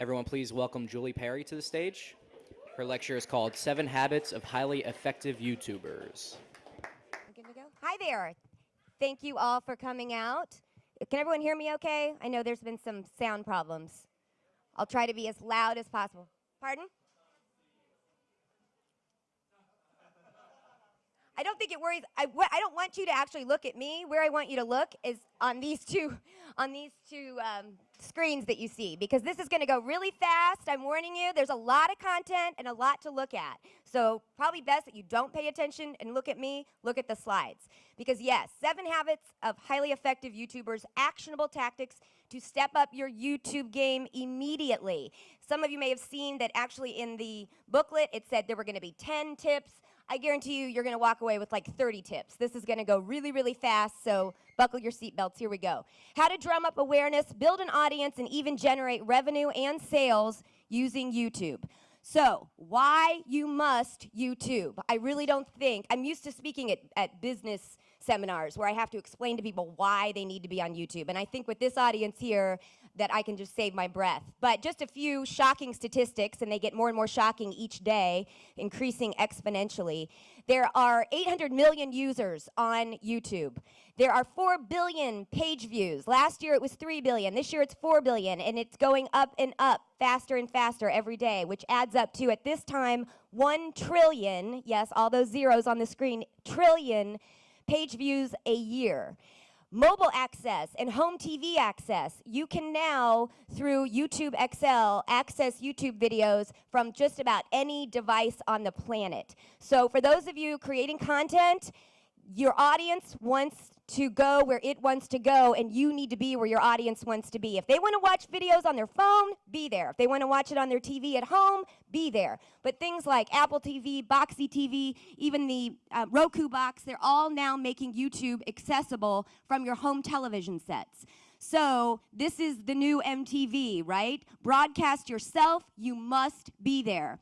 Everyone, please welcome Julie Perry to the stage. Her lecture is called 7 Habits of Highly Effective YouTubers. Good to go? Hi there. Thank you all for coming out. Can everyone hear me okay? I know there's been some sound problems. I'll try to be as loud as possible. Pardon? I don't think it worries. I don't want you to actually look at me. Where I want you to look is on these two screens that you see, because this is going to go really fast. I'm warning you. There's a lot of content and a lot to look at. So probably best that you don't pay attention and look at me. Look at the slides. Because yes, 7 habits of highly effective YouTubers, actionable tactics to step up your YouTube game immediately. Some of you may have seen that actually in the booklet it said there were going to be 10 tips. I guarantee you, you're going to walk away with like 30 tips. This is going to go really, really fast, so buckle your seatbelts. Here we go. How to drum up awareness, build an audience, and even generate revenue and sales using YouTube. So, why you must YouTube? I really don't think, I'm used to speaking at business seminars where I have to explain to people why they need to be on YouTube. And I think with this audience here that I can just save my breath. But just a few shocking statistics, and they get more and more shocking each day, increasing exponentially. There are 800 million users on YouTube. There are 4 billion page views. Last year it was 3 billion. This year it's 4 billion, and it's going up and up faster and faster every day, which adds up to, at this time, 1 trillion, yes, all those zeros on the screen, trillion page views a year. Mobile access and home TV access. You can now, through YouTube XL, access YouTube videos from just about any device on the planet. So for those of you creating content, your audience wants to go where it wants to go, and you need to be where your audience wants to be. If they want to watch videos on their phone, be there. If they want to watch it on their TV at home, be there. But things like Apple TV, Boxy TV, even the Roku box, they're all now making YouTube accessible from your home television sets. So this is the new MTV, right? Broadcast yourself, you must be there.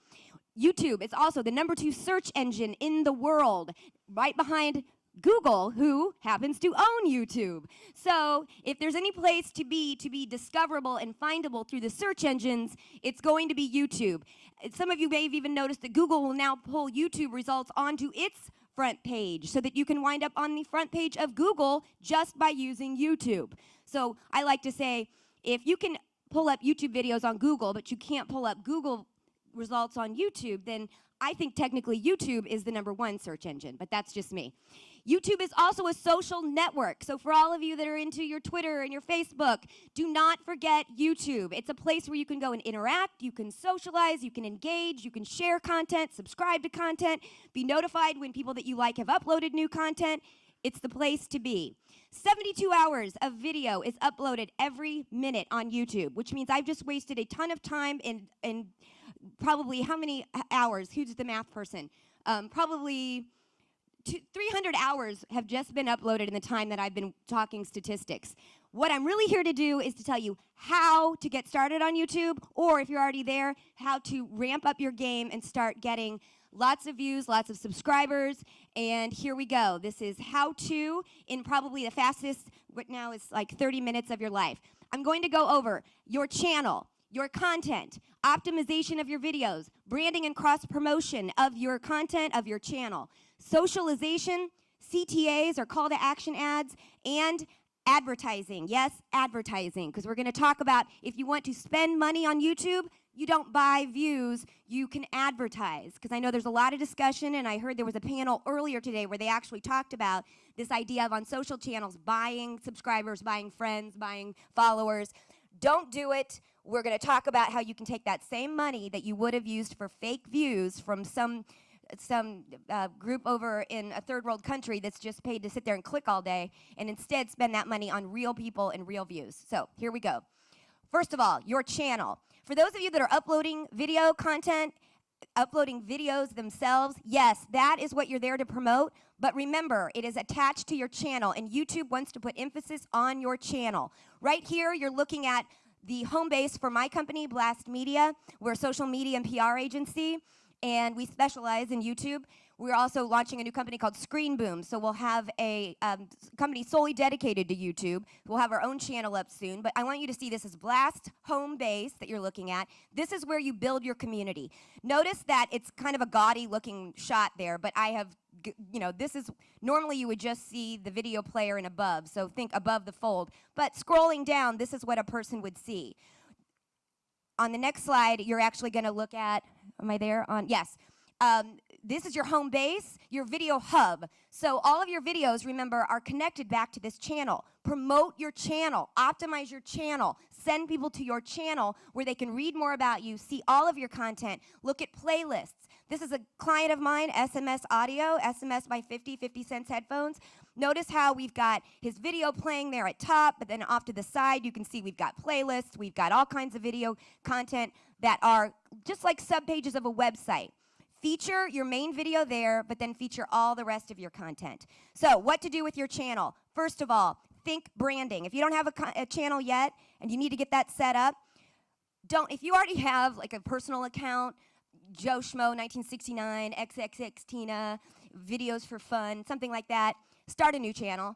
YouTube is also the #2 search engine in the world, right behind Google, who happens to own YouTube. So if there's any place to be discoverable and findable through the search engines, it's going to be YouTube. Some of you may have even noticed that Google will now pull YouTube results onto its front page so that you can wind up on the front page of Google just by using YouTube. So I like to say, if you can pull up YouTube videos on Google, but you can't pull up Google results on YouTube, then I think technically YouTube is the #1 search engine, but that's just me. YouTube is also a social network. So for all of you that are into your Twitter and your Facebook, do not forget YouTube. It's a place where you can go and interact, you can socialize, you can engage, you can share content, subscribe to content, be notified when people that you like have uploaded new content. It's the place to be. 72 hours of video is uploaded every minute on YouTube, which means I've just wasted a ton of time and probably how many hours? Who's the math person? Probably 300 hours have just been uploaded in the time that I've been talking statistics. What I'm really here to do is to tell you how to get started on YouTube, or if you're already there, how to ramp up your game and start getting lots of views, lots of subscribers. And here we go. This is how to, in probably the fastest, what now is like 30 minutes of your life. I'm going to go over your channel, your content, optimization of your videos, branding and cross-promotion of your content, of your channel, socialization, CTAs or call to action ads, and advertising. Yes, advertising, because we're going to talk about if you want to spend money on YouTube, you don't buy views, you can advertise. Because I know there's a lot of discussion, and I heard there was a panel earlier today where they actually talked about this idea of on social channels buying subscribers, buying friends, buying followers. Don't do it. We're going to talk about how you can take that same money that you would have used for fake views from some group over in a third world country that's just paid to sit there and click all day, and instead spend that money on real people and real views. So here we go. First of all, your channel. For those of you that are uploading video content, uploading videos themselves, yes, that is what you're there to promote, but remember, it is attached to your channel, and YouTube wants to put emphasis on your channel. Right here, you're looking at the home base for my company, Blast Media. We're a social media and PR agency. and we specialize in YouTube. We're also launching a new company called Screen Boom, so we'll have a company solely dedicated to YouTube. We'll have our own channel up soon, but I want you to see this as Blast Home Base that you're looking at. This is where you build your community. Notice that it's kind of a gaudy looking shot there, but I have, this is, normally you would just see the video player and above, so think above the fold. But scrolling down, this is what a person would see. On the next slide, you're actually going to look at, am I there? Yes. This is your home base, your video hub. So all of your videos, remember, are connected back to this channel. Promote your channel, optimize your channel, send people to your channel where they can read more about you, see all of your content, look at playlists. This is a client of mine, SMS Audio, SMS by 50 cents headphones. Notice how we've got his video playing there at top, but then off to the side you can see we've got playlists, we've got all kinds of video content that are just like subpages of a website. Feature your main video there, but then feature all the rest of your content. So what to do with your channel? First of all, think branding. If you don't have a channel yet and you need to get that set up, if you already have like a personal account, Joe Schmo 1969, XXX Tina, videos for fun, something like that, start a new channel.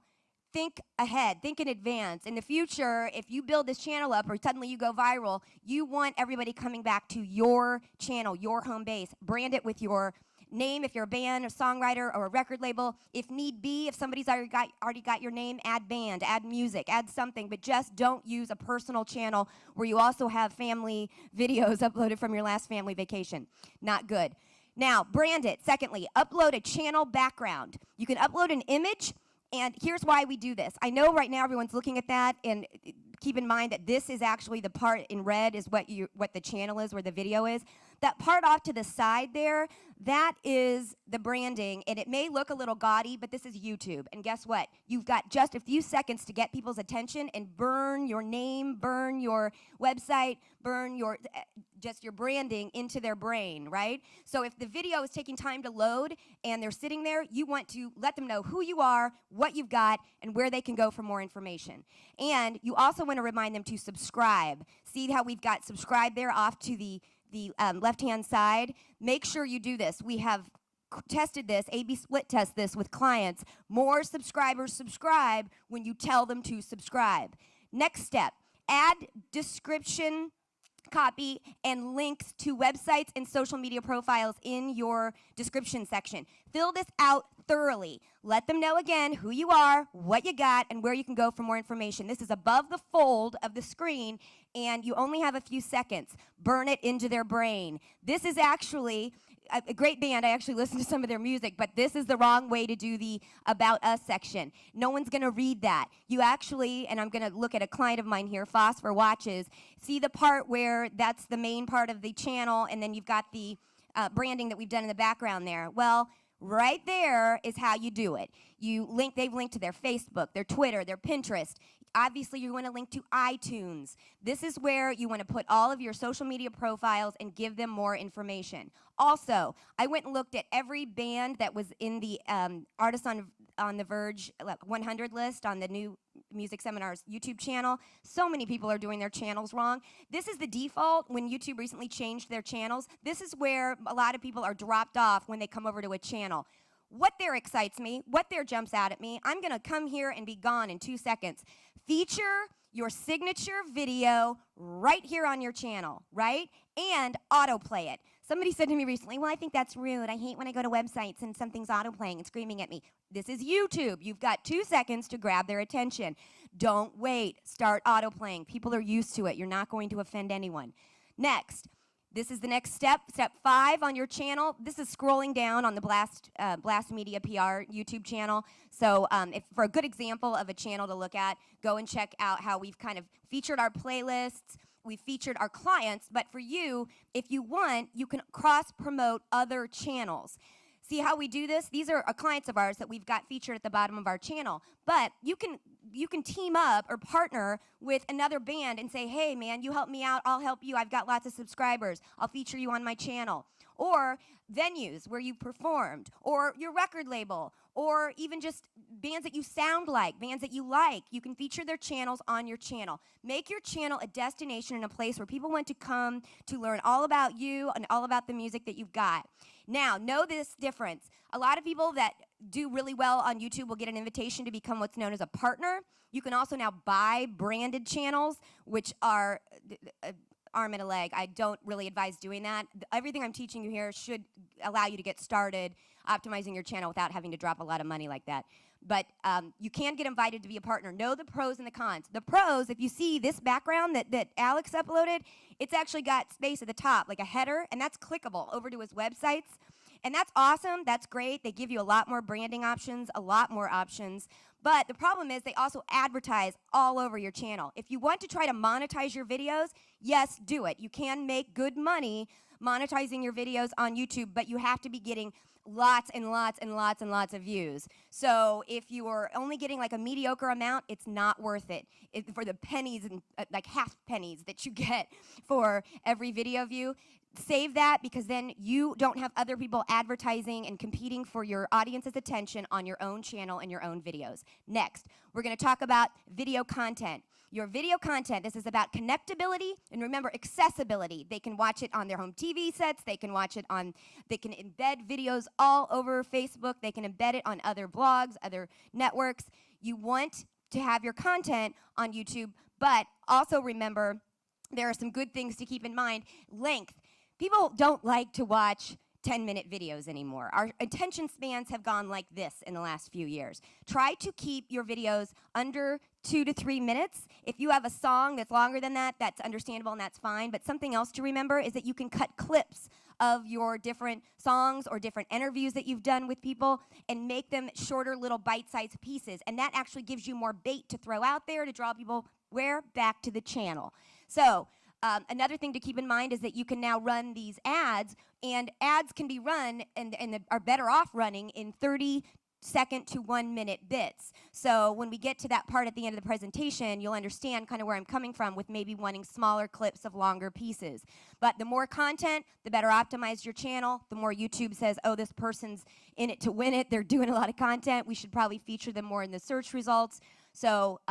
Think ahead, think in advance. In the future, if you build this channel up or suddenly you go viral, you want everybody coming back to your channel, your home base. Brand it with your name if you're a band, a songwriter, or a record label. If need be, if somebody's already got your name, add band, add music, add something, but just don't use a personal channel where you also have family videos uploaded from your last family vacation. Not good. Now, brand it. Secondly, upload a channel background. You can upload an image. And here's why we do this. I know right now everyone's looking at that, and keep in mind that this is actually the part in red is what the channel is, where the video is. That part off to the side there, that is the branding, and it may look a little gaudy, but this is YouTube. And guess what? You've got just a few seconds to get people's attention and burn your name, burn your website, burn your just your branding into their brain, right? So if the video is taking time to load and they're sitting there, you want to let them know who you are, what you've got, and where they can go for more information. And you also want to remind them to subscribe. See how we've got subscribe there off to the left-hand side? Make sure you do this. We have tested this, A/B split test this with clients. More subscribers subscribe when you tell them to subscribe. Next step, add description, copy, and links to websites and social media profiles in your description section. Fill this out thoroughly. Let them know again who you are, what you got, and where you can go for more information. This is above the fold of the screen, and you only have a few seconds. Burn it into their brain. This is actually a great band. I actually listen to some of their music, but this is the wrong way to do the About Us section. No one's going to read that. You actually, and I'm going to look at a client of mine here, Phosphor Watches, see the part where that's the main part of the channel, and then you've got the branding that we've done in the background there. Well, right there is how you do it. They've linked to their Facebook, their Twitter, their Pinterest. Obviously, you want to link to iTunes. This is where you want to put all of your social media profiles and give them more information. Also, I went and looked at every band that was in the Artists on the Verge 100 list on the New Music Seminars YouTube channel. So many people are doing their channels wrong. This is the default when YouTube recently changed their channels. This is where a lot of people are dropped off when they come over to a channel. What there excites me, what there jumps out at me, I'm going to come here and be gone in 2 seconds. Feature your signature video right here on your channel, right? And autoplay it. Somebody said to me recently, well, I think that's rude. I hate when I go to websites and something's autoplaying and screaming at me. This is YouTube. You've got 2 seconds to grab their attention. Don't wait. Start autoplaying. People are used to it. You're not going to offend anyone. Next. This is the next step, step 5 on your channel. This is scrolling down on the Blast Media PR YouTube channel. So for a good example of a channel to look at, go and check out how we've kind of featured our playlists, we've featured our clients, but for you, if you want, you can cross-promote other channels. See how we do this? These are clients of ours that we've got featured at the bottom of our channel. But you can you can team up or partner with another band and say, hey man, you help me out, I'll help you, I've got lots of subscribers, I'll feature you on my channel. Or venues where you performed, or your record label, or even just bands that you sound like, bands that you like. You can feature their channels on your channel. Make your channel a destination and a place where people want to come to learn all about you and all about the music that you've got. Now, know this difference. A lot of people that do really well on YouTube will get an invitation to become what's known as a partner. You can also now buy branded channels, which are arm and a leg. I don't really advise doing that. Everything I'm teaching you here should allow you to get started optimizing your channel without having to drop a lot of money like that. But you can get invited to be a partner. Know the pros and the cons. The pros, if you see this background that Alex uploaded, it's actually got space at the top, like a header, and that's clickable over to his websites. And that's awesome. That's great. They give you a lot more branding options, a lot more options. But the problem is they also advertise all over your channel. If you want to try to monetize your videos, yes, do it. You can make good money monetizing your videos on YouTube, but you have to be getting lots and lots and lots and lots of views. So if you are only getting like a mediocre amount, it's not worth it. For the pennies and like half pennies that you get for every video view, save that, because then you don't have other people advertising and competing for your audience's attention on your own channel and your own videos. Next, we're going to talk about video content. Your video content, this is about connectability, and remember, accessibility. They can watch it on their home TV sets, they can watch it on, they can embed videos all over Facebook, they can embed it on other blogs, other networks. You want to have your content on YouTube, but also remember, there are some good things to keep in mind. Length. People don't like to watch 10-minute videos anymore. Our attention spans have gone like this in the last few years. Try to keep your videos under 2 to 3 minutes. If you have a song that's longer than that, that's understandable and that's fine. But something else to remember is that you can cut clips of your different songs or different interviews that you've done with people and make them shorter little bite-sized pieces. And that actually gives you more bait to throw out there to draw people where? Back to the channel. So another thing to keep in mind is that you can now run these ads, and ads can be run and are better off running in 30-second to 1-minute bits. So when we get to that part at the end of the presentation, you'll understand kind of where I'm coming from with maybe wanting smaller clips of longer pieces. But the more content, the better optimized your channel. The more YouTube says, oh, this person's in it to win it. They're doing a lot of content. We should probably feature them more in the search results. So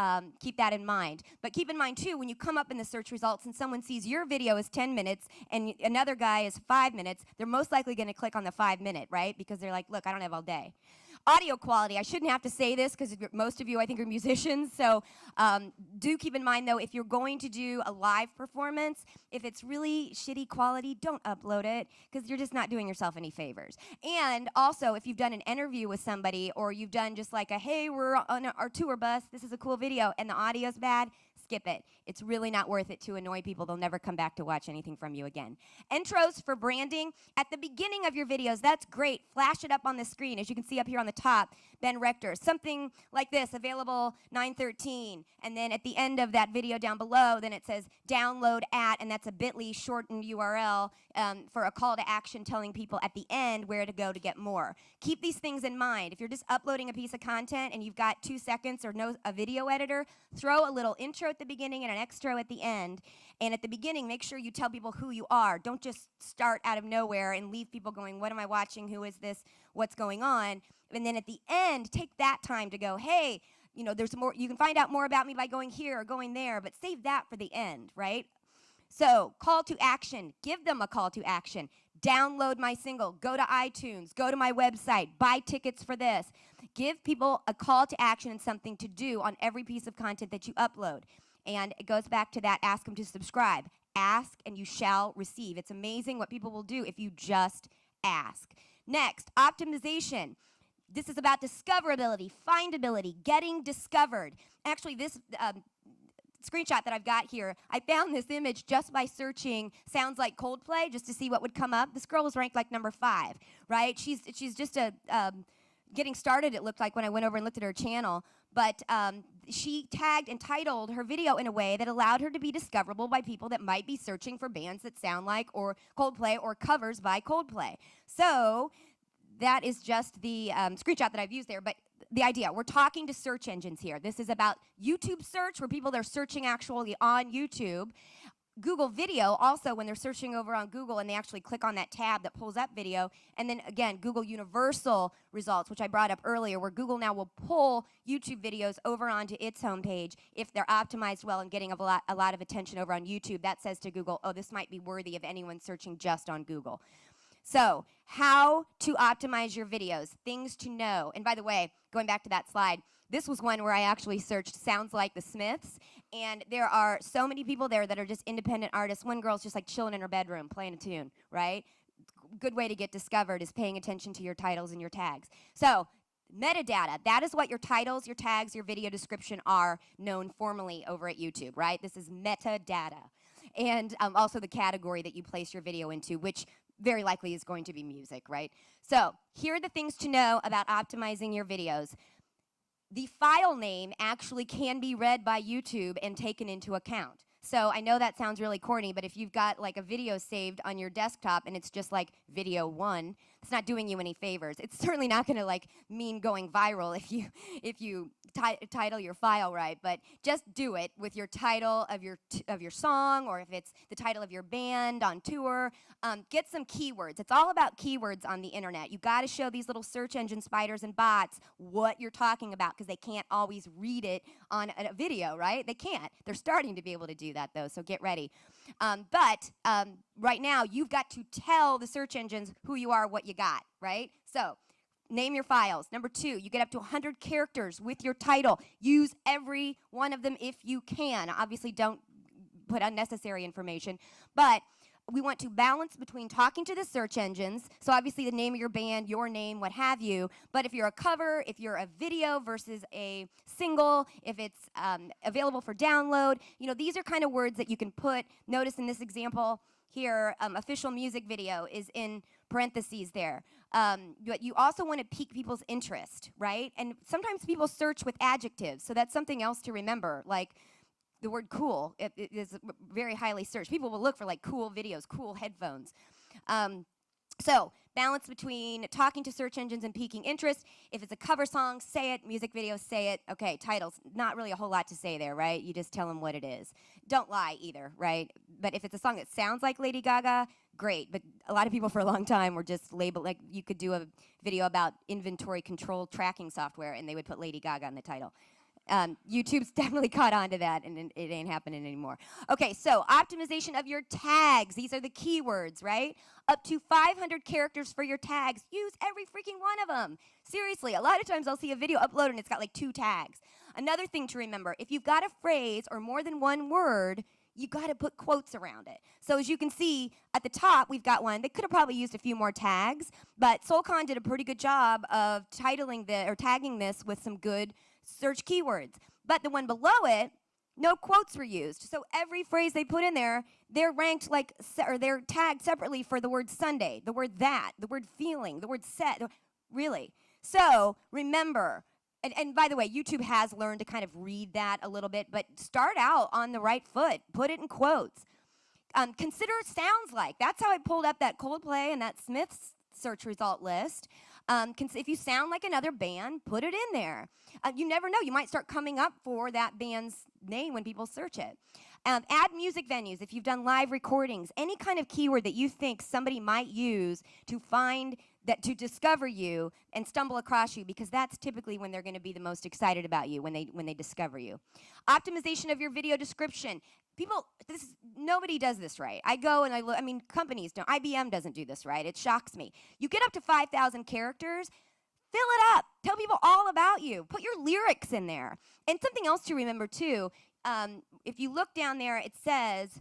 keep that in mind. But keep in mind, too, when you come up in the search results and someone sees your video is 10 minutes and another guy is 5 minutes, they're most likely going to click on the 5-minute, right? Because they're like, look, I don't have all day. Audio quality. I shouldn't have to say this because most of you, I think, are musicians. So do keep in mind, though, if you're going to do a live performance, if it's really shitty quality, don't upload it because you're just not doing yourself any favors. And also, if you've done an interview with somebody or you've done just like a, hey, we're on our tour bus, this is a cool video, and the audio's bad, skip it. It's really not worth it to annoy people. They'll never come back to watch anything from you again. Intros for branding. At the beginning of your videos, that's great. Flash it up on the screen. As you can see up here on the top, Ben Rector. Something like this, available 9/13. And then at the end of that video down below, then it says download at, and that's a bit.ly shortened URL for a call to action telling people at the end where to go to get more. Keep these things in mind. If you're just uploading a piece of content and you've got 2 seconds or a video editor, throw a little intro at the beginning and an extra at the end. And at the beginning, make sure you tell people who you are. Don't just start out of nowhere and leave people going, what am I watching? Who is this? What's going on? And then at the end, take that time to go, hey, you know, there's more. You can find out more about me by going here or going there, but save that for the end, right? So, call to action. Give them a call to action. Download my single. Go to iTunes. Go to my website. Buy tickets for this. Give people a call to action and something to do on every piece of content that you upload. And it goes back to that, ask them to subscribe. Ask and you shall receive. It's amazing what people will do if you just ask. Next, optimization. This is about discoverability, findability, getting discovered. Actually, this screenshot that I've got here, I found this image just by searching sounds like Coldplay just to see what would come up. This girl was ranked like number 5, right? She's just getting started, it looked like, when I went over and looked at her channel. But she tagged and titled her video in a way that allowed her to be discoverable by people that might be searching for bands that sound like or Coldplay or covers by Coldplay. So that is just the screenshot that I've used there. But the idea. We're talking to search engines here. This is about YouTube search, where people are searching actually on YouTube. Google Video, also when they're searching over on Google and they actually click on that tab that pulls up video. And then again, Google Universal results, which I brought up earlier, where Google now will pull YouTube videos over onto its homepage if they're optimized well and getting a lot of attention over on YouTube. That says to Google, oh, this might be worthy of anyone searching just on Google. So, how to optimize your videos, things to know. And by the way, going back to that slide, this was one where I actually searched sounds like the Smiths, and there are so many people there that are just independent artists. One girl's just like chilling in her bedroom playing a tune, right? Good way to get discovered is paying attention to your titles and your tags. So, metadata, that is what your titles, your tags, your video description are known formally over at YouTube, right? This is metadata. And also the category that you place your video into, which very likely is going to be music, right? So here are the things to know about optimizing your videos. The file name actually can be read by YouTube and taken into account. So I know that sounds really corny, but if you've got like a video saved on your desktop and it's just like video 1, it's not doing you any favors. It's certainly not going to like mean going viral if you title your file right, but just do it with your title of your song, or if it's the title of your band on tour. Get some keywords. It's all about keywords on the internet. You got to show these little search engine spiders and bots what you're talking about, because they can't always read it on a video, right? They can't. They're starting to be able to do that though, so get ready. But right now, you've got to tell the search engines who you are, what you got, right? So name your files. Number 2, you get up to 100 characters with your title. Use every one of them if you can. Obviously, don't put unnecessary information, but we want to balance between talking to the search engines, so obviously the name of your band, your name, what have you, but if you're a cover, if you're a video versus a single, if it's available for download, you know, these are kind of words that you can put. Notice in this example here, official music video is in parentheses there. But you also want to pique people's interest, right? And sometimes people search with adjectives, so that's something else to remember, like the word cool, it is very highly searched. People will look for like cool videos, cool headphones. So balance between talking to search engines and piquing interest. If it's a cover song, say it. Music video, say it. Okay, titles, not really a whole lot to say there, right? You just tell them what it is. Don't lie either, right? But if it's a song that sounds like Lady Gaga, great. But a lot of people for a long time were just labeled, like you could do a video about inventory control tracking software and they would put Lady Gaga in the title. YouTube's definitely caught on to that, and it ain't happening anymore. Okay, so optimization of your tags. These are the keywords, right? Up to 500 characters for your tags. Use every freaking one of them. Seriously, a lot of times I'll see a video upload and it's got like 2 tags. Another thing to remember, if you've got a phrase or more than one word, you got to put quotes around it. So as you can see at the top, we've got one. They could have probably used a few more tags, but Solcon did a pretty good job of tagging this with some good search keywords. But the one below it, no quotes were used. So every phrase they put in there, they're ranked like, or they're tagged separately for the word Sunday, the word that, the word feeling, the word set. Really. So remember, and by the way, YouTube has learned to kind of read that a little bit, but start out on the right foot. Put it in quotes. Consider sounds like. That's how I pulled up that Coldplay and that Smiths search result list. If you sound like another band, put it in there. You never know. You might start coming up for that band's name when people search it. Add music venues. If you've done live recordings, any kind of keyword that you think somebody might use to find that, to discover you and stumble across you, because that's typically when they're going to be the most excited about you, when they discover you. Optimization of your video description. Nobody does this right. I go and I look, companies don't. IBM doesn't do this right. It shocks me. You get up to 5,000 characters, fill it up. Tell people all about you. Put your lyrics in there. And something else to remember too, if you look down there, it says,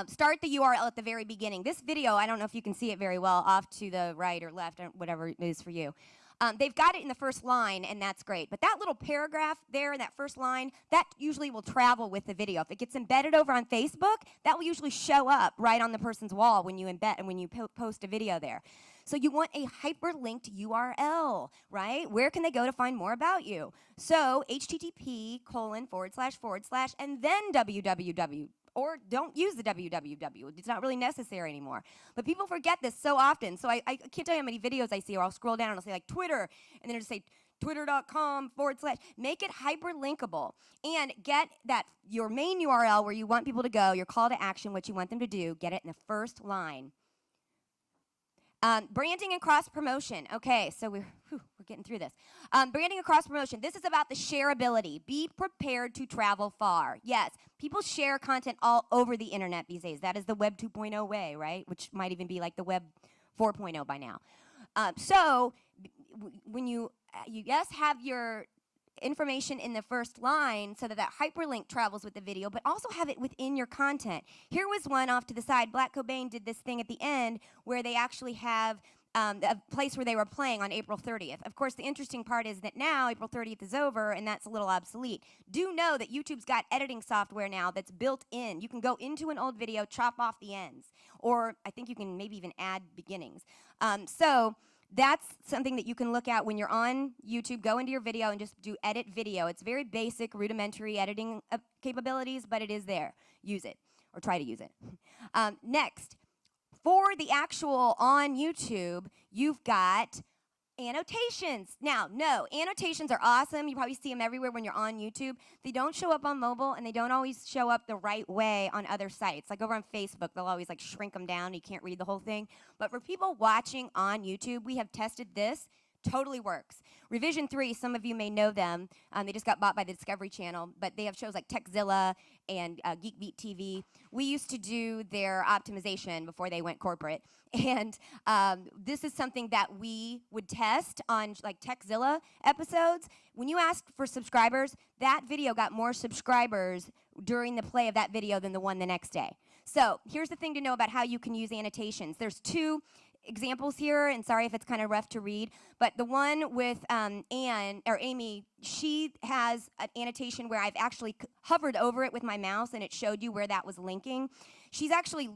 start the URL at the very beginning. This video, I don't know if you can see it very well, off to the right or left, whatever it is for you. They've got it in the first line, and that's great. But that little paragraph there in that first line, that usually will travel with the video. If it gets embedded over on Facebook, that will usually show up right on the person's wall when you post a video there. So you want a hyperlinked URL, right? Where can they go to find more about you? So http:// and then www. Or don't use the www. It's not really necessary anymore. But people forget this so often. So I can't tell you how many videos I see, or I'll scroll down and I'll say like Twitter, and then it'll say twitter.com/, make it hyperlinkable and get that your main URL where you want people to go, your call to action, what you want them to do, get it in the first line. Branding and cross promotion. Okay, so we're getting through this. Branding and cross promotion. This is about the shareability. Be prepared to travel far. Yes, people share content all over the internet these days. That is the Web 2.0 way, right? Which might even be like the Web 4.0 by now. So when you yes have your information in the first line so that that hyperlink travels with the video, but also have it within your content. Here was one off to the side. Black Cobain did this thing at the end where they actually have a place where they were playing on April 30th. Of course, the interesting part is that now April 30th is over and that's a little obsolete. Do know that YouTube's got editing software now that's built in. You can go into an old video, chop off the ends, or I think you can maybe even add beginnings. So that's something that you can look at when you're on YouTube. Go into your video and just do edit video. It's very basic, rudimentary editing capabilities, but it is there. Use it, or try to use it. Next, for the actual on YouTube, you've got annotations. Now, no, annotations are awesome. You probably see them everywhere when you're on YouTube. They don't show up on mobile, and they don't always show up the right way on other sites. Like over on Facebook, they'll always like shrink them down. You can't read the whole thing. But for people watching on YouTube, we have tested this. Totally works. Revision 3, some of you may know them. They just got bought by the Discovery Channel, but they have shows like Techzilla and Geekbeat TV. We used to do their optimization before they went corporate, and this is something that we would test on like Techzilla episodes. When you asked for subscribers, that video got more subscribers during the play of that video than the one the next day. So here's the thing to know about how you can use annotations. There's two examples here, and sorry if it's kind of rough to read, but the one with Amy, she has an annotation where I've actually hovered over it with my mouse and it showed you where that was linking.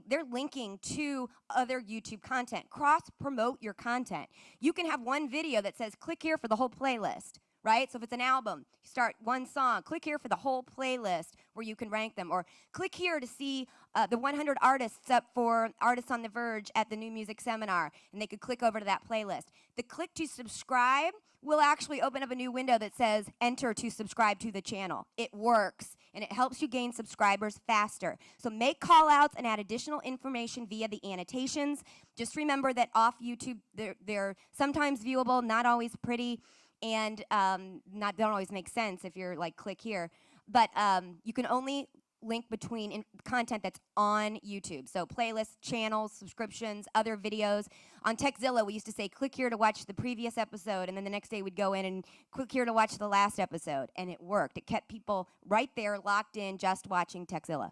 They're linking to other YouTube content. Cross-promote your content. You can have one video that says, click here for the whole playlist, right? So if it's an album, you start one song, click here for the whole playlist where you can rank them, or click here to see the 100 artists up for Artists on the Verge at the New Music Seminar, and they could click over to that playlist. The click to subscribe will actually open up a new window that says enter to subscribe to the channel. It works, and it helps you gain subscribers faster. So make call outs and add additional information via the annotations. Just remember that off YouTube, they're sometimes viewable, not always pretty, and don't always make sense if you're like click here. But you can only link between content that's on YouTube. So playlists, channels, subscriptions, other videos. On Techzilla, we used to say, click here to watch the previous episode, and then the next day we'd go in and click here to watch the last episode, and it worked. It kept people right there, locked in, just watching Techzilla.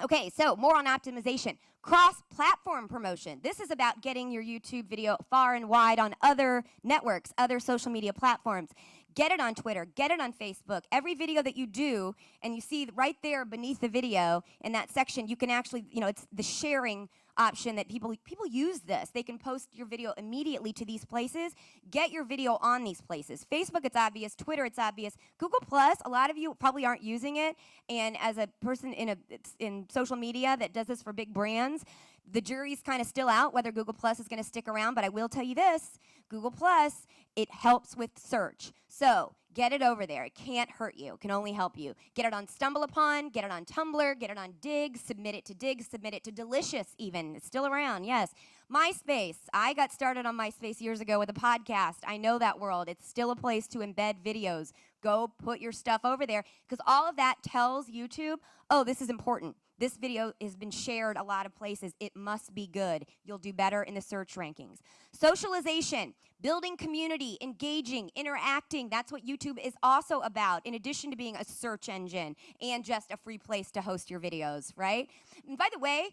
Okay, so more on optimization. Cross-platform promotion. This is about getting your YouTube video far and wide on other networks, other social media platforms. Get it on Twitter, get it on Facebook. Every video that you do, and you see right there beneath the video in that section, you can actually, it's the sharing option that people use this. They can post your video immediately to these places. Get your video on these places. Facebook, it's obvious. Twitter, it's obvious. Google Plus, a lot of you probably aren't using it. And as a person in social media that does this for big brands, the jury's kind of still out whether Google Plus is going to stick around, but I will tell you this, Google Plus, it helps with search. So get it over there. It can't hurt you. It can only help you. Get it on StumbleUpon, get it on Tumblr, get it on Dig, submit it to Delicious even. It's still around, yes. MySpace. I got started on MySpace years ago with a podcast. I know that world. It's still a place to embed videos. Go put your stuff over there because all of that tells YouTube, oh, this is important. This video has been shared a lot of places. It must be good. You'll do better in the search rankings. Socialization, building community, engaging, interacting. That's what YouTube is also about, in addition to being a search engine and just a free place to host your videos, right? And by the way,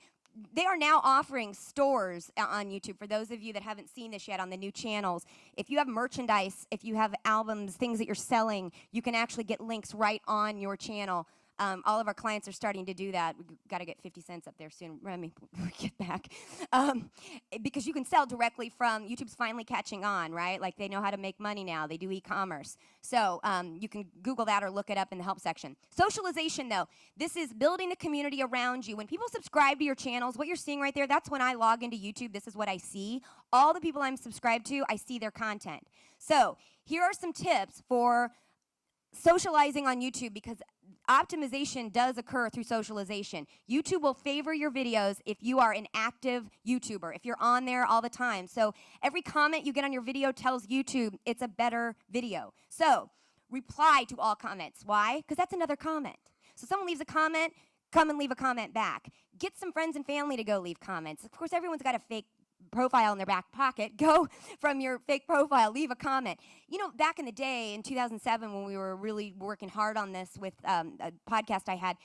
they are now offering stores on YouTube. For those of you that haven't seen this yet on the new channels, if you have merchandise, if you have albums, things that you're selling, you can actually get links right on your channel. All of our clients are starting to do that. We've got to get 50 cents up there soon. Let me get back. Because you can sell directly from, YouTube's finally catching on, right? Like they know how to make money now. They do e-commerce. So you can Google that or look it up in the help section. Socialization, though. This is building the community around you. When people subscribe to your channels, what you're seeing right there, that's when I log into YouTube. This is what I see. All the people I'm subscribed to, I see their content. So here are some tips for socializing on YouTube, because optimization does occur through socialization. YouTube will favor your videos if you are an active YouTuber, if you're on there all the time. So every comment you get on your video tells YouTube it's a better video. So reply to all comments. Why? Because that's another comment. So someone leaves a comment, come and leave a comment back. Get some friends and family to go leave comments. Of course, everyone's got a fake profile in their back pocket. Go from your fake profile, leave a comment. You know, back in the day, in 2007, when we were really working hard on this with a podcast I had,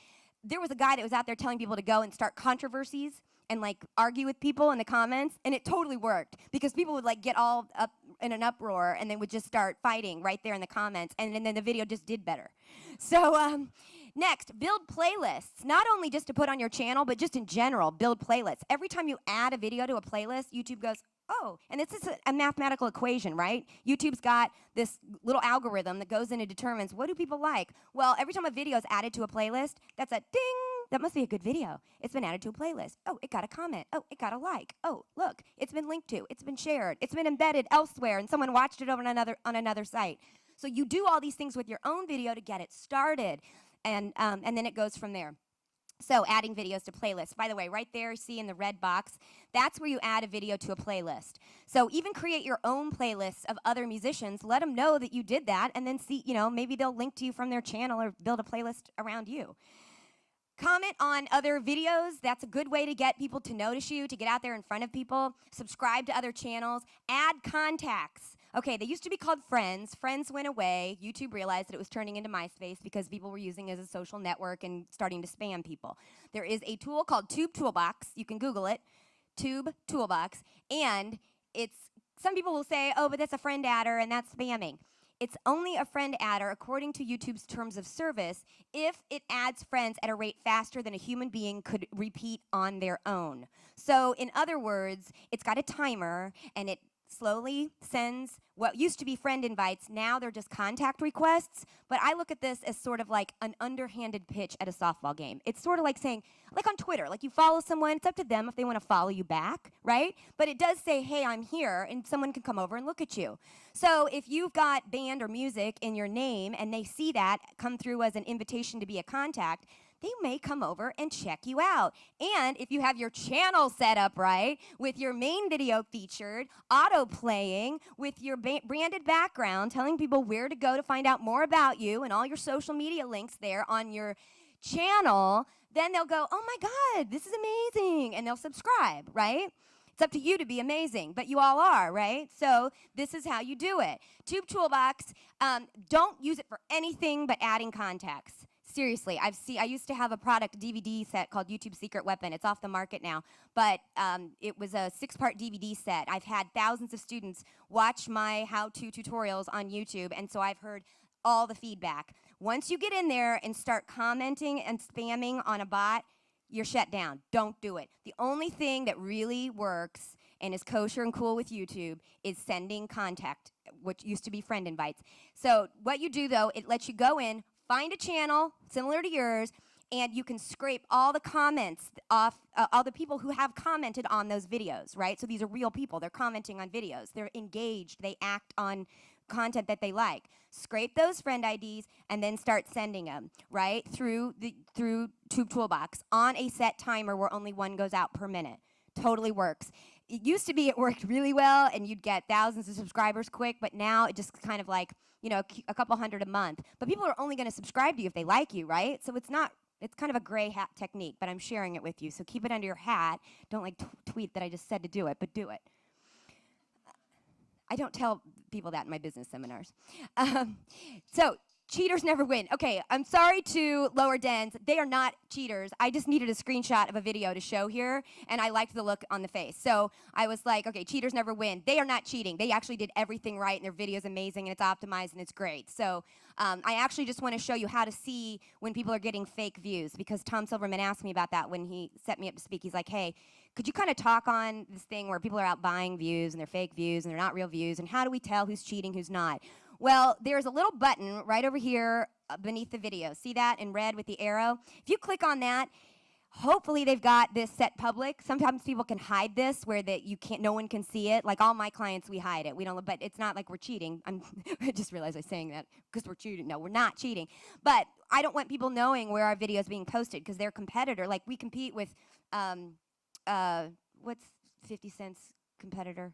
there was a guy that was out there telling people to go and start controversies and like argue with people in the comments, and it totally worked, because people would like get all up in an uproar and they would just start fighting right there in the comments, and then the video just did better. So next, build playlists, not only just to put on your channel, but just in general, build playlists. Every time you add a video to a playlist, YouTube goes, oh, and this is a mathematical equation, right? YouTube's got this little algorithm that goes in and determines what do people like. Well, every time a video is added to a playlist, that's a ding. That must be a good video. It's been added to a playlist. Oh, it got a comment. Oh, it got a like. Oh, look, it's been linked to. It's been shared. It's been embedded elsewhere, and someone watched it over on another site. So you do all these things with your own video to get it started, and then it goes from there. So adding videos to playlists. By the way, right there, see in the red box, that's where you add a video to a playlist. So even create your own playlists of other musicians. Let them know that you did that, and then see, you know, maybe they'll link to you from their channel or build a playlist around you. Comment on other videos. That's a good way to get people to notice you, to get out there in front of people. Subscribe to other channels. Add contacts. Okay, they used to be called friends. Friends went away. YouTube realized that it was turning into MySpace because people were using it as a social network and starting to spam people. There is a tool called Tube Toolbox. You can Google it, Tube Toolbox. And some people will say, oh, but that's a friend adder and that's spamming. It's only a friend adder according to YouTube's terms of service if it adds friends at a rate faster than a human being could repeat on their own. So in other words, it's got a timer, and it slowly sends what used to be friend invites. Now they're just contact requests. But I look at this as sort of like an underhanded pitch at a softball game. It's sort of like saying, like on Twitter, like you follow someone, it's up to them if they want to follow you back, right? But it does say, hey, I'm here, and someone can come over and look at you. So if you've got band or music in your name and they see that come through as an invitation to be a contact, they may come over and check you out. And if you have your channel set up right, with your main video featured, auto-playing, with your branded background, telling people where to go to find out more about you, and all your social media links there on your channel, then they'll go, oh my God, this is amazing, and they'll subscribe, right? It's up to you to be amazing, but you all are, right? So this is how you do it. Tube Toolbox, don't use it for anything but adding contacts. Seriously, I used to have a product DVD set called YouTube Secret Weapon. It's off the market now, but it was a 6-part DVD set. I've had thousands of students watch my how-to tutorials on YouTube, and so I've heard all the feedback. Once you get in there and start commenting and spamming on a bot, you're shut down. Don't do it. The only thing that really works and is kosher and cool with YouTube is sending contact, which used to be friend invites. So what you do, though, it lets you go in, find a channel similar to yours, and you can scrape all the comments off, all the people who have commented on those videos, right? So these are real people. They're commenting on videos. They're engaged. They act on content that they like. Scrape those friend IDs and then start sending them, right, through Tube Toolbox on a set timer where only one goes out per minute. Totally works. It used to be it worked really well and you'd get thousands of subscribers quick, but now it just kind of like, you know, a couple hundred a month. But people are only going to subscribe to you if they like you, right? So it's kind of a gray hat technique, but I'm sharing it with you. So keep it under your hat. Don't like tweet that I just said to do it, but do it. I don't tell people that in my business seminars. So cheaters never win. Okay, I'm sorry to Lower Dens. They are not cheaters. I just needed a screenshot of a video to show here, and I liked the look on the face. So I was like, okay, cheaters never win. They are not cheating. They actually did everything right, and their video is amazing, and it's optimized, and it's great. So I actually just want to show you how to see when people are getting fake views, because Tom Silverman asked me about that when he set me up to speak. He's like, hey, could you kind of talk on this thing where people are out buying views, and they're fake views, and they're not real views, and how do we tell who's cheating, who's not? Well, there's a little button right over here beneath the video. See that in red with the arrow? If you click on that, Hopefully they've got this set public. Sometimes people can hide this where that you can't, no one can see it. Like all my clients, we hide it. We don't, but it's not like we're cheating. I just realized I was saying that because we're cheating. No, we're not cheating. But I don't want people knowing where our video is being posted because their competitor, like we compete with, what's 50 Cent's competitor?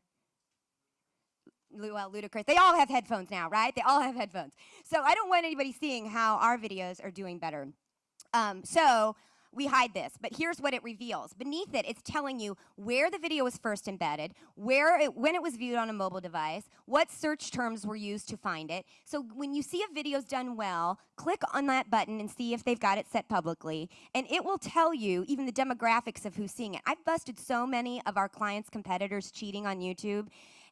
Well, Ludacris. They all have headphones now, right? They all have headphones. So I don't want anybody seeing how our videos are doing better. So we hide this, but here's what it reveals. Beneath it, it's telling you where the video was first embedded, when it was viewed on a mobile device, what search terms were used to find it. So when you see a video's done well, click on that button and see if they've got it set publicly, and it will tell you even the demographics of who's seeing it. I've busted so many of our clients' competitors cheating on YouTube,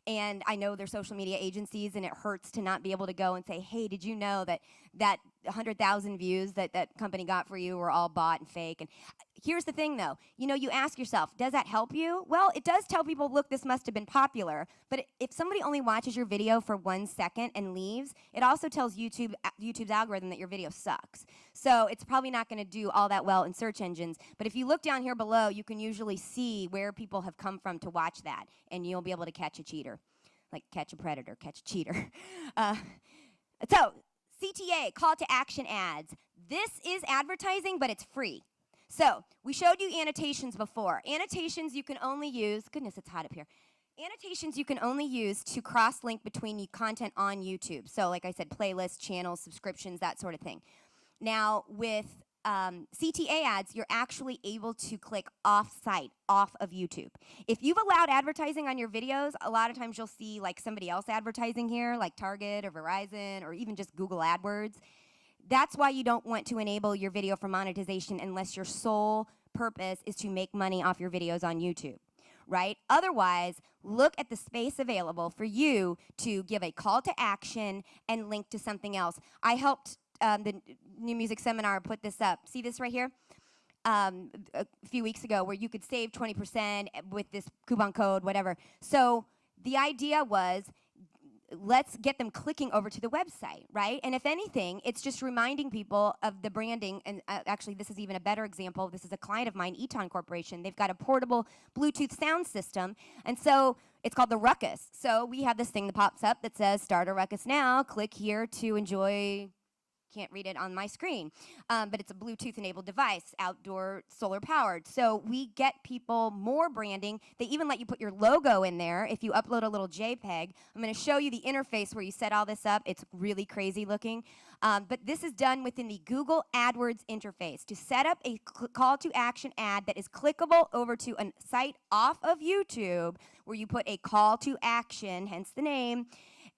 and I know they're social media agencies, and it hurts to not be able to go and say, hey, did you know that 100,000 views that company got for you were all bought and fake? And here's the thing, though. You know, you ask yourself, does that help you? Well, it does tell people, look, this must have been popular. But if somebody only watches your video for 1 second and leaves, it also tells YouTube's algorithm that your video sucks. So it's probably not going to do all that well in search engines. But if you look down here below, you can usually see where people have come from to watch that, and you'll be able to catch a cheater. Like catch a predator, catch a cheater. So CTA, call to action ads. This is advertising, but it's free. So we showed you annotations before. Annotations you can only use, goodness, it's hot up here. Annotations you can only use to cross-link between content on YouTube. So like I said, playlists, channels, subscriptions, that sort of thing. Now with CTA ads, you're actually able to click off-site, off of YouTube. If you've allowed advertising on your videos, a lot of times you'll see like somebody else advertising here, like Target or Verizon or even just Google AdWords. That's why you don't want to enable your video for monetization unless your sole purpose is to make money off your videos on YouTube, right? Otherwise, look at the space available for you to give a call to action and link to something else. I helped the New Music Seminar put this up. See this right here? A few weeks ago where you could save 20% with this coupon code, whatever. So the idea was, let's get them clicking over to the website, right? And if anything, it's just reminding people of the branding. And actually, this is even a better example. This is a client of mine, Eton Corporation. They've got a portable Bluetooth sound system. And so it's called the Ruckus. So we have this thing that pops up that says, start a Ruckus now. Click here to enjoy. Can't read it on my screen, but it's a Bluetooth-enabled device, outdoor solar-powered. So we get people more branding. They even let you put your logo in there if you upload a little JPEG. I'm going to show you the interface where you set all this up. It's really crazy looking, but this is done within the Google AdWords interface to set up a call-to-action ad that is clickable over to a site off of YouTube where you put a call to action, hence the name.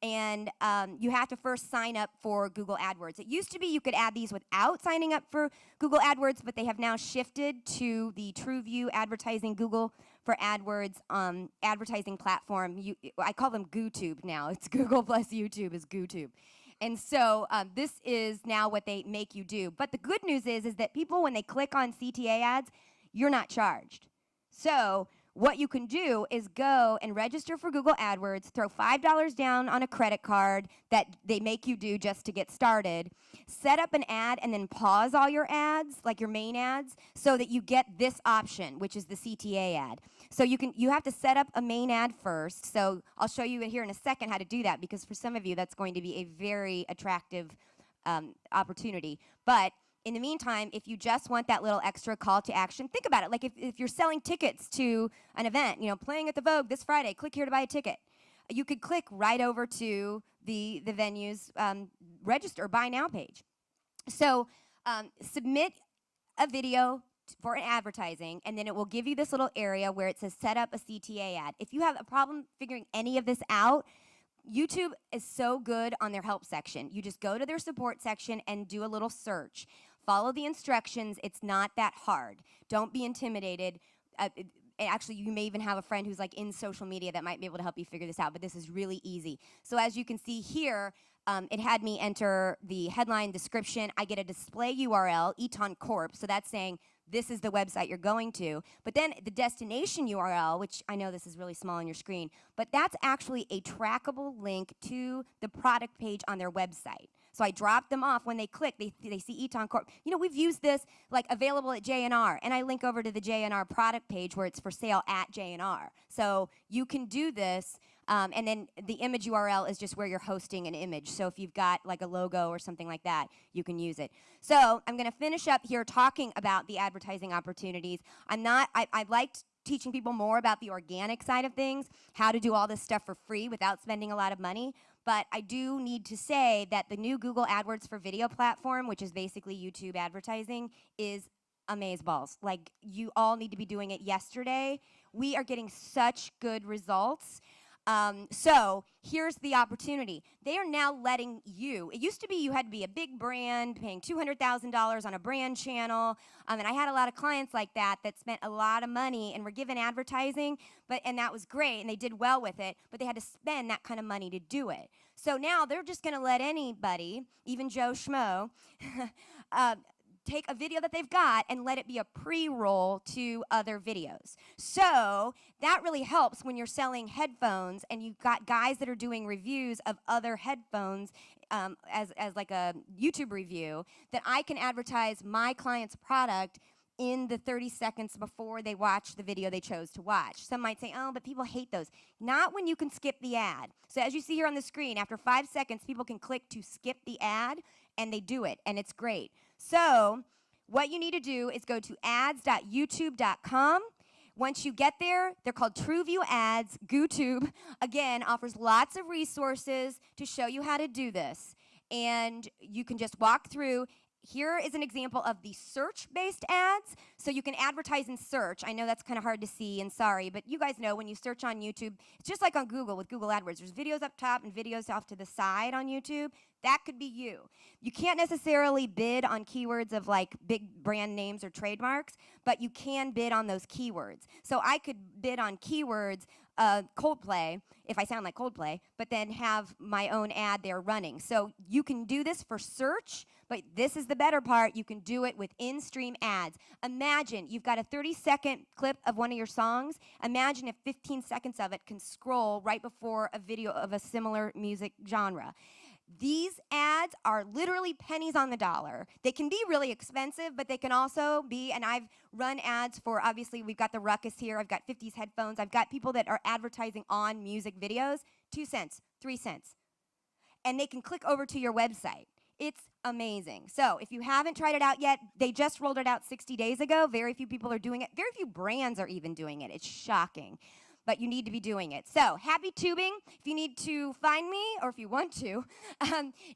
And you have to first sign up for Google AdWords. It used to be you could add these without signing up for Google AdWords, but they have now shifted to the TrueView advertising Google for AdWords advertising platform. I call them GooTube now. It's Google plus YouTube is GooTube. And so this is now what they make you do. But the good news is that people, when they click on CTA ads, you're not charged. So what you can do is go and register for Google AdWords, throw $5 down on a credit card that they make you do just to get started, set up an ad, and then pause all your ads, like your main ads, so that you get this option, which is the CTA ad. So you have to set up a main ad first. So I'll show you here in a second how to do that, because for some of you that's going to be a very attractive opportunity. But in the meantime, if you just want that little extra call to action, think about it. Like if you're selling tickets to an event, you know, playing at the Vogue this Friday, click here to buy a ticket. You could click right over to the venue's register buy now page. So submit a video for an advertising, and then it will give you this little area where it says set up a CTA ad. If you have a problem figuring any of this out, YouTube is so good on their help section. You just go to their support section and do a little search. Follow the instructions. It's not that hard. Don't be intimidated. Actually, you may even have a friend who's like in social media that might be able to help you figure this out, but this is really easy. So as you can see here, it had me enter the headline description. I get a display URL, Eton Corp, so that's saying this is the website you're going to. But then the destination URL, which I know this is really small on your screen, but that's actually a trackable link to the product page on their website. So I drop them off. When they click, they see Eton Corp. You know, we've used this like available at J&R, and I link over to the J&R product page where it's for sale at J&R. So you can do this, and then the image URL is just where you're hosting an image. So if you've got like a logo or something like that, you can use it. So I'm going to finish up here talking about the advertising opportunities. I liked teaching people more about the organic side of things, how to do all this stuff for free without spending a lot of money. But I do need to say that the new Google AdWords for Video platform, which is basically YouTube advertising, is amazeballs. Like, you all need to be doing it yesterday. We are getting such good results. So here's the opportunity. They are now letting you, it used to be you had to be a big brand paying $200,000 on a brand channel, and I had a lot of clients like that spent a lot of money and were given advertising, and that was great, and they did well with it, but they had to spend that kind of money to do it. So now they're just going to let anybody, even Joe Schmo, take a video that they've got and let it be a pre-roll to other videos. So that really helps when you're selling headphones and you've got guys that are doing reviews of other headphones as like a YouTube review, that I can advertise my client's product in the 30 seconds before they watch the video they chose to watch. Some might say, oh, but people hate those. Not when you can skip the ad. So as you see here on the screen, after 5 seconds, people can click to skip the ad, and they do it, and it's great. So what you need to do is go to ads.youtube.com. Once you get there, they're called TrueView Ads. GooTube, again, offers lots of resources to show you how to do this. And you can just walk through. Here is an example of the search-based ads. So you can advertise in search. I know that's kind of hard to see, and sorry, but you guys know when you search on YouTube, it's just like on Google with Google AdWords. There's videos up top and videos off to the side on YouTube. That could be you. You can't necessarily bid on keywords of like big brand names or trademarks, but you can bid on those keywords. So I could bid on keywords, Coldplay, if I sound like Coldplay, but then have my own ad there running. So you can do this for search, but this is the better part. You can do it with in-stream ads. Imagine you've got a 30-second clip of one of your songs. Imagine if 15 seconds of it can scroll right before a video of a similar music genre. These ads are literally pennies on the dollar. They can be really expensive, but they can also be, and I've run ads for, obviously, we've got the Ruckus here. I've got 50s headphones. I've got people that are advertising on music videos, 2 cents, 3 cents. And they can click over to your website. It's amazing. So if you haven't tried it out yet, they just rolled it out 60 days ago. Very few people are doing it. Very few brands are even doing it. It's shocking. But you need to be doing it. So, happy tubing. If you need to find me, or if you want to,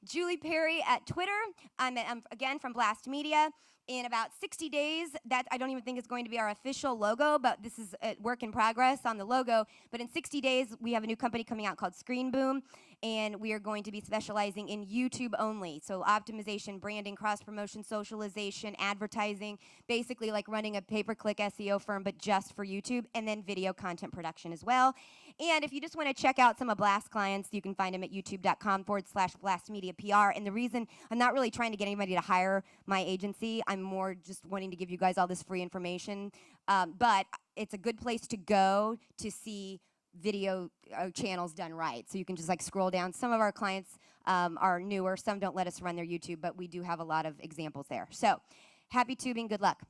Julie Perry at Twitter. I'm again from Blast Media. In about 60 days, that I don't even think is going to be our official logo, but this is a work in progress on the logo. But in 60 days, we have a new company coming out called Screen Boom, and we are going to be specializing in YouTube only. So optimization, branding, cross-promotion, socialization, advertising, basically like running a pay-per-click SEO firm, but just for YouTube, and then video content production as well. And if you just want to check out some of Blast's clients, you can find them at youtube.com/blastmediapr. And the reason I'm not really trying to get anybody to hire my agency, I'm more just wanting to give you guys all this free information. But it's a good place to go to see video channels done right. So you can just like scroll down. Some of our clients are newer. Some don't let us run their YouTube, but we do have a lot of examples there. So happy tubing. Good luck.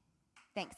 Thanks.